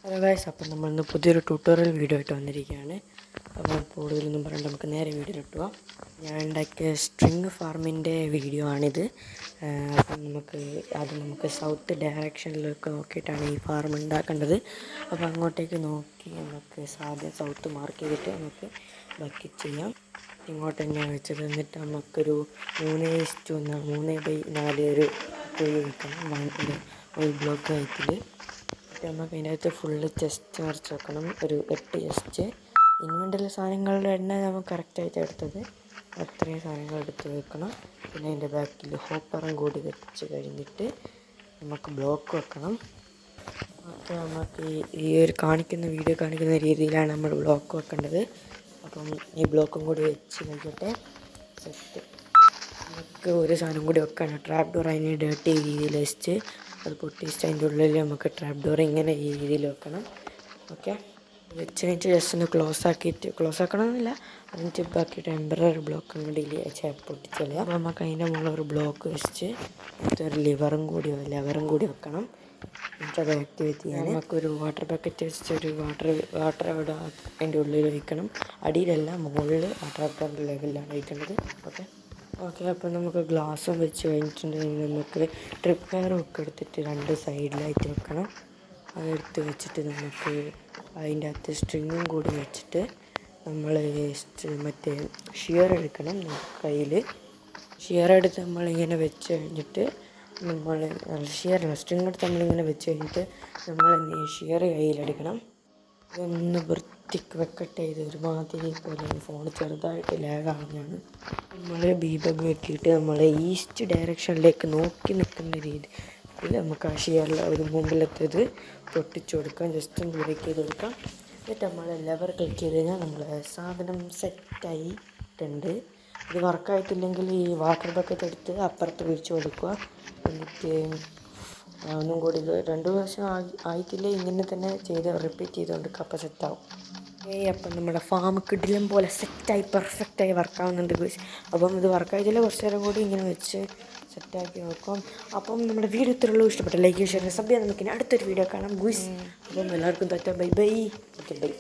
Hello guys, അപ്പം നമ്മളിന്ന് പുതിയൊരു ട്യൂട്ടോറിയൽ വീഡിയോ ആയിട്ട് വന്നിരിക്കുകയാണ്. അപ്പോൾ കൂടുതലൊന്നും പറയണ്ട, നമുക്ക് നേരെ വീഡിയോയിലിട്ട് പോവാം. ഞാൻ ഉണ്ടാക്കിയ സ്ട്രിങ് ഫാർമിൻ്റെ വീഡിയോ ആണിത്. അപ്പം നമുക്ക് സൗത്ത് ഡയറക്ഷനിലൊക്കെ നോക്കിയിട്ടാണ് ഈ ഫാർം ഉണ്ടാക്കേണ്ടത്. അപ്പോൾ അങ്ങോട്ടേക്ക് നോക്കി നമുക്ക് ആദ്യം സൗത്ത് മാർക്ക് ചെയ്തിട്ട് നമുക്ക് ബക്കറ്റ് ചെയ്യാം. ഇങ്ങോട്ട് തന്നെയാണ് വെച്ചത്. എന്നിട്ട് നമുക്കൊരു 3:4 ഒരു കുഴി വയ്ക്കണം, ഒരു ബ്ലോക്ക് ഹൈറ്റിൽ. നമുക്ക് അതിനകത്ത് ഫുള്ള് ചെസ്റ്റ് നിറച്ച് വെക്കണം, ഒരു 8 ചെസ്റ്റ്. ഇൻവെൻ്ററിൽ സാധനങ്ങളുടെ എണ്ണ നമുക്ക് കറക്റ്റായിട്ട് എടുത്തത്, അത്രയും സാധനങ്ങൾ എടുത്ത് വെക്കണം. പിന്നെ അതിൻ്റെ ബാക്കിൽ ഹോപ്പറും കൂടി വെച്ച് കഴിഞ്ഞിട്ട് നമുക്ക് ബ്ലോക്ക് വെക്കണം. അപ്പോൾ നമുക്ക് ഈ ഒരു വീഡിയോ കാണിക്കുന്ന രീതിയിലാണ് നമ്മൾ ബ്ലോക്ക് വെക്കേണ്ടത്. അപ്പം ഈ ബ്ലോക്കും കൂടി വെച്ച് കഴിഞ്ഞിട്ട് സെറ്റ്. നമുക്ക് ഒരു സാധനം കൂടി വെക്കണം, ട്രാപ്പ് ഡോർ. അതിന് ഡേർട്ടി രീതിയിൽ വെച്ച് അത് പൊട്ടിച്ചിട്ട് അതിൻ്റെ ഉള്ളിൽ നമുക്ക് ട്രാപ്പ് ഡോർ ഇങ്ങനെ ഈ രീതിയിൽ വെക്കണം. ഓക്കെ, വെച്ച് കഴിഞ്ഞിട്ട് ജസ്റ്റ് ഒന്ന് ക്ലോസ് ആക്കണമെന്നില്ല, അതിന് ടിപ്പാക്കി ടെമ്പററി ബ്ലോക്ക് അങ്ങോട്ട് പൊട്ടിച്ചല്ല. അപ്പോൾ നമുക്ക് അതിൻ്റെ മുകളിൽ ഒരു ബ്ലോക്ക് വെച്ച് ഒരു ലെവറും കൂടി വെക്കണം. എന്നിട്ട് അത് ആക്ടിവേറ്റ് ചെയ്യാൻ നമുക്കൊരു വാട്ടർ ബക്കറ്റ് വെച്ചിട്ട് ഒരു വാട്ടർ അവിടെ അതിൻ്റെ ഉള്ളിൽ വയ്ക്കണം. അടിയിലല്ല, മുകളിൽ വാട്ടർ ലെവലിലാണ് വയ്ക്കേണ്ടത്. ഓക്കെ, അപ്പോൾ നമുക്ക് ഗ്ലാസ്സും വെച്ച് കഴിഞ്ഞിട്ടുണ്ടെങ്കിൽ നമുക്ക് ട്രിപ്പ് വയറും ഒക്കെ എടുത്തിട്ട് 2 സൈഡിലായിട്ട് വെക്കണം. അതെടുത്ത് വെച്ചിട്ട് നമുക്ക് അതിൻ്റെ അകത്ത് സ്ട്രിങ്ങും കൂടി വെച്ചിട്ട് നമ്മൾ മറ്റേ ഷിയർ എടുക്കണം. കയ്യിൽ ഷിയർ എടുത്ത് നമ്മളിങ്ങനെ വെച്ച് കഴിഞ്ഞിട്ട് സ്ട്രിങ് എടുത്ത് നമ്മളിങ്ങനെ വെച്ച് കഴിഞ്ഞിട്ട് നമ്മൾ ഷിയർ കയ്യിലെടുക്കണം. ഇതൊന്ന് വൃത്തിക്ക് വെക്കട്ടെ. ഇത് ഒരുമാതിരി പോലെ ഫോൺ ചെറുതായിട്ട് ലാഗാവുന്നതാണ്. നമ്മൾ ബീബഗ് വെക്കിയിട്ട് നമ്മൾ ഈസ്റ്റ് ഡയറക്ഷനിലേക്ക് നോക്കി നിൽക്കുന്ന രീതിയിൽ നമുക്ക് ആ ഷിയറിൽ ഒരു മുമ്പിലെത്തത് പൊട്ടിച്ചു കൊടുക്കാം. ജസ്റ്റ് ഒന്ന് ബ്രേക്ക് ചെയ്ത് കൊടുക്കാം. എന്നിട്ട് നമ്മൾ ലെവർ ക്ലിക്ക് ചെയ്ത് കഴിഞ്ഞാൽ നമ്മൾ സാധനം സെറ്റായിട്ടുണ്ട്. ഇത് വർക്കായിട്ടില്ലെങ്കിൽ ഈ വാട്ടർ ബക്കറ്റ് എടുത്ത് അപ്പുറത്ത് ഒഴിച്ച് കൊടുക്കുക. എന്നിട്ട് ഒന്നും കൂടി 2 പ്രാവശ്യം ആയിട്ടില്ല, ഇങ്ങനെ തന്നെ റിപ്പീറ്റ് ചെയ്തുകൊണ്ട് കപ്പ സെറ്റാവും. അപ്പം നമ്മുടെ ഫാം കിടിലം പോലെ സെറ്റായി പെർഫെക്റ്റായി വർക്കാവുന്നുണ്ട് ഗുയ്സ്. അപ്പം ഇത് വർക്കായിട്ടില്ല, കുറച്ച് നേരം കൂടി ഇങ്ങനെ വെച്ച് സെറ്റാക്കി നോക്കാം. അപ്പം നമ്മുടെ വീഡിയോ ഇത്രയുള്ളൂ. ഇഷ്ടപ്പെട്ട ലൈക്ക് ഷെയർ സബ് ചെയ്യാൻ. നമുക്കിനി അടുത്തൊരു വീഡിയോ കാണാം ഗുയ്സ്. അപ്പം എല്ലാവർക്കും ബൈ. Okay, by.